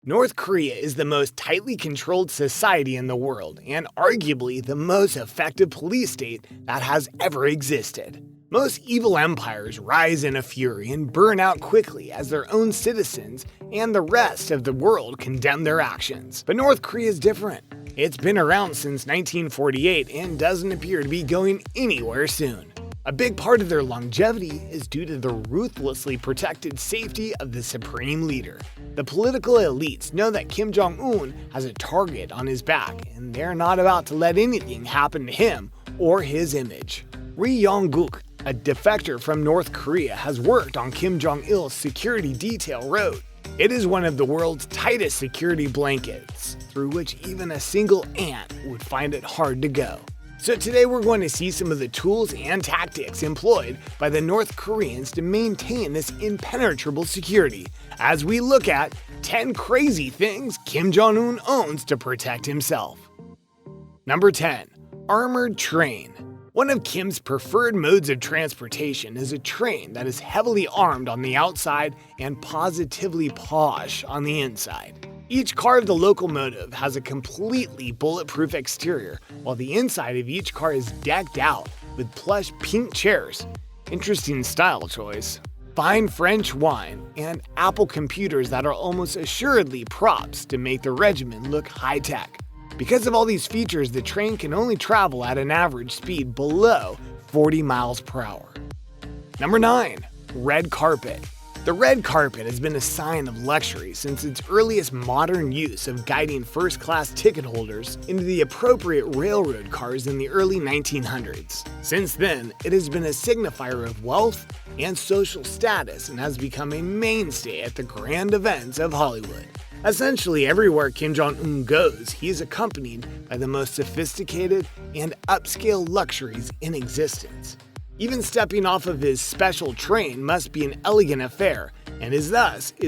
North Korea is the most tightly controlled society in the world and arguably the most effective police state that has ever existed. Most evil empires rise in a fury and burn out quickly as their own citizens and the rest of the world condemn their actions. But North Korea is different. It's been around since 1948 and doesn't appear to be going anywhere soon. A big part of their longevity is due to the ruthlessly protected safety of the supreme leader. The political elites know that Kim Jong-Un has a target on his back, and they're not about to let anything happen to him or his image. Ri Yong-guk, a defector from North Korea, has worked on Kim Jong-il's security detail wrote, "It is one of the world's tightest security blankets, through which even a single ant would find it hard to go." So today we're going to see some of the tools and tactics employed by the North Koreans to maintain this impenetrable security, as we look at 10 crazy things Kim Jong-un owns to protect himself. Number 10. Armored train. One of Kim's preferred modes of transportation is a train that is heavily armed on the outside and positively posh on the inside. Each car of the locomotive has a completely bulletproof exterior, while the inside of each car is decked out with plush pink chairs. Interesting style choice. Fine French wine, and Apple computers that are almost assuredly props to make the regiment look high-tech. Because of all these features, the train can only travel at an average speed below 40 miles per hour. Number 9. Red carpet. The red carpet has been a sign of luxury since its earliest modern use of guiding first-class ticket holders into the appropriate railroad cars in the early 1900s. Since then, it has been a signifier of wealth and social status and has become a mainstay at the grand events of Hollywood. Essentially, everywhere Kim Jong-un goes, he is accompanied by the most sophisticated and upscale luxuries in existence. Even stepping off of his special train must be an elegant affair, and is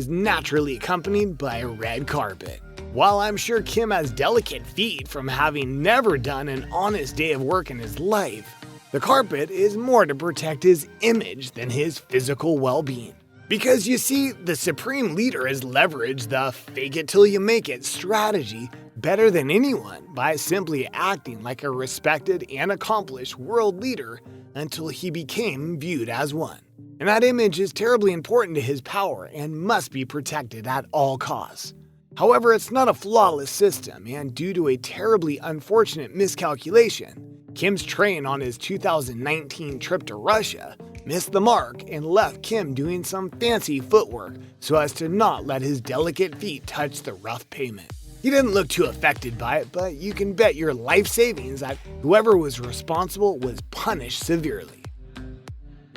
naturally accompanied by a red carpet. While I'm sure Kim has delicate feet from having never done an honest day of work in his life, the carpet is more to protect his image than his physical well-being. Because you see, the supreme leader has leveraged the fake-it-till-you-make-it strategy better than anyone by simply acting like a respected and accomplished world leader until he became viewed as one. And that image is terribly important to his power and must be protected at all costs. However, it's not a flawless system, and due to a terribly unfortunate miscalculation, Kim's train on his 2019 trip to Russia missed the mark and left Kim doing some fancy footwork so as to not let his delicate feet touch the rough pavement. He didn't look too affected by it, but you can bet your life savings that whoever was responsible was punished severely.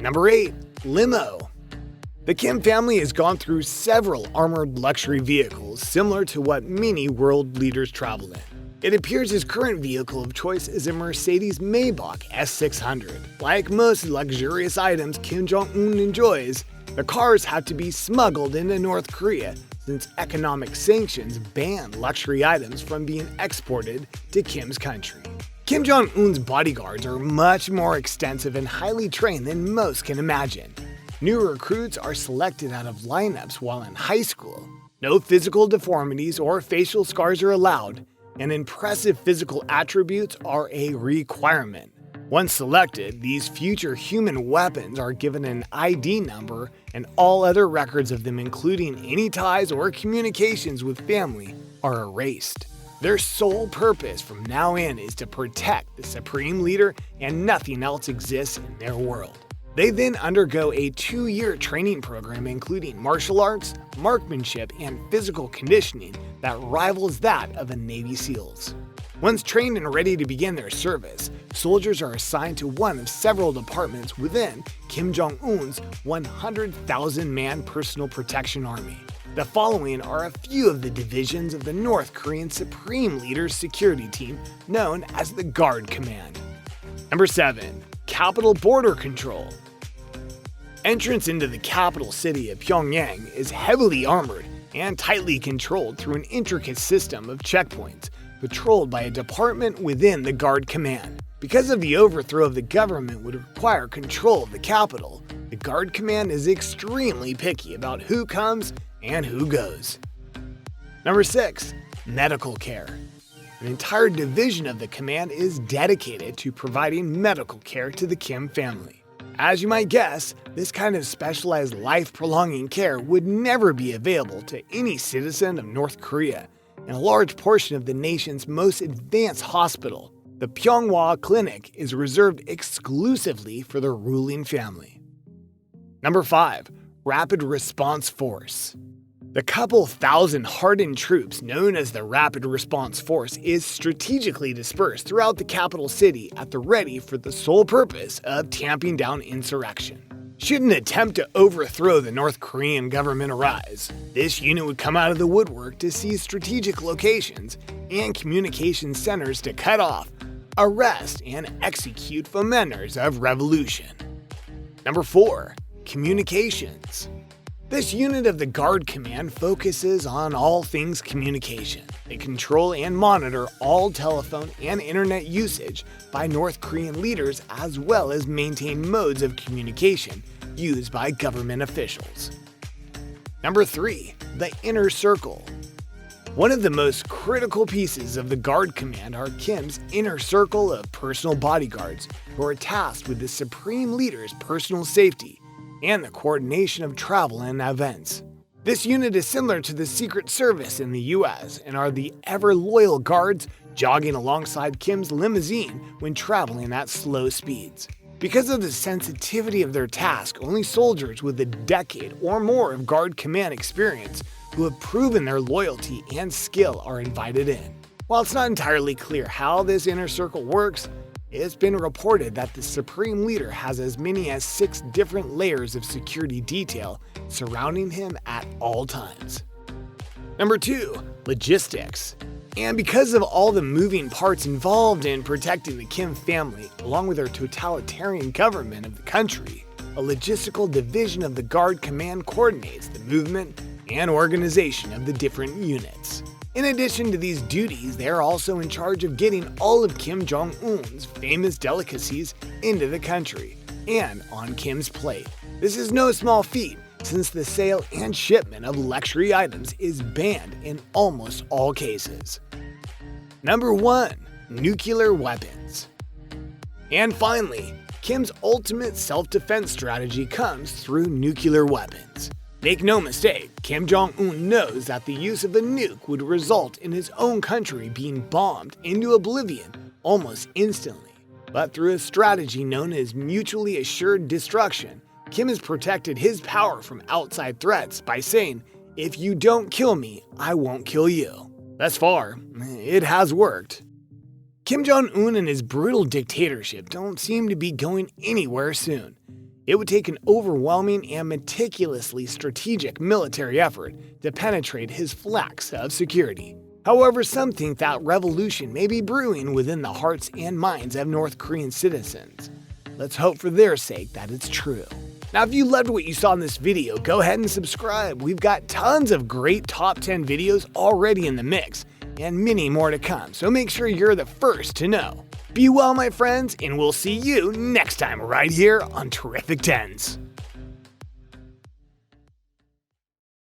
Number 8. Limo. The Kim family has gone through several armored luxury vehicles similar to what many world leaders travel in. It appears his current vehicle of choice is a Mercedes Maybach S600. Like most luxurious items Kim Jong-un enjoys, the cars have to be smuggled into North Korea since economic sanctions ban luxury items from being exported to Kim's country. Kim Jong-un's bodyguards are much more extensive and highly trained than most can imagine. New recruits are selected out of lineups while in high school. No physical deformities or facial scars are allowed, and impressive physical attributes are a requirement. Once selected, these future human weapons are given an ID number, and all other records of them, including any ties or communications with family, are erased. Their sole purpose from now in is to protect the supreme leader, and nothing else exists in their world. They then undergo a 2-year training program including martial arts, marksmanship, and physical conditioning that rivals that of the Navy SEALs. Once trained and ready to begin their service, soldiers are assigned to one of several departments within Kim Jong-un's 100,000-man personal protection army. The following are a few of the divisions of the North Korean Supreme Leader's security team known as the Guard Command. Number 7. Capital Border Control. Entrance into the capital city of Pyongyang is heavily armored and tightly controlled through an intricate system of checkpoints, patrolled by a department within the Guard Command. Because of the overthrow of the government would require control of the capital, the Guard Command is extremely picky about who comes and who goes. Number 6. Medical care. An entire division of the command is dedicated to providing medical care to the Kim family. As you might guess, this kind of specialized life-prolonging care would never be available to any citizen of North Korea, and a large portion of the nation's most advanced hospital, the Pyeonghwa Clinic, is reserved exclusively for the ruling family. Number 5. Rapid Response Force. The couple thousand hardened troops known as the Rapid Response Force is strategically dispersed throughout the capital city at the ready for the sole purpose of tamping down insurrection. Should an attempt to overthrow the North Korean government arise, this unit would come out of the woodwork to seize strategic locations and communication centers to cut off, arrest, and execute fomenters of revolution. Number 4. Communications. This unit of the Guard Command focuses on all things communication. They control and monitor all telephone and internet usage by North Korean leaders, as well as maintain modes of communication used by government officials. Number 3. The Inner Circle. One of the most critical pieces of the Guard Command are Kim's inner circle of personal bodyguards who are tasked with the Supreme Leader's personal safety and the coordination of travel and events. This unit is similar to the Secret Service in the US and are the ever-loyal guards jogging alongside Kim's limousine when traveling at slow speeds. Because of the sensitivity of their task, only soldiers with a decade or more of Guard Command experience who have proven their loyalty and skill are invited in. While it's not entirely clear how this inner circle works, it's been reported that the Supreme Leader has as many as 6 different layers of security detail surrounding him at all times. Number 2. Logistics. And because of all the moving parts involved in protecting the Kim family, along with their totalitarian government of the country, a logistical division of the Guard Command coordinates the movement and organization of the different units. In addition to these duties, they are also in charge of getting all of Kim Jong-Un's famous delicacies into the country and on Kim's plate. This is no small feat, since the sale and shipment of luxury items is banned in almost all cases. Number 1. Nuclear weapons. And finally, Kim's ultimate self-defense strategy comes through nuclear weapons. Make no mistake, Kim Jong-un knows that the use of a nuke would result in his own country being bombed into oblivion almost instantly. But through a strategy known as mutually assured destruction, Kim has protected his power from outside threats by saying, "If you don't kill me, I won't kill you." Thus far, it has worked. Kim Jong-un and his brutal dictatorship don't seem to be going anywhere soon. It would take an overwhelming and meticulously strategic military effort to penetrate his flanks of security. However, some think that revolution may be brewing within the hearts and minds of North Korean citizens. Let's hope for their sake that it's true. Now, if you loved what you saw in this video, go ahead and subscribe. We've got tons of great top 10 videos already in the mix, and many more to come, so make sure you're the first to know. Be well, my friends, and we'll see you next time right here on Terrific 10s.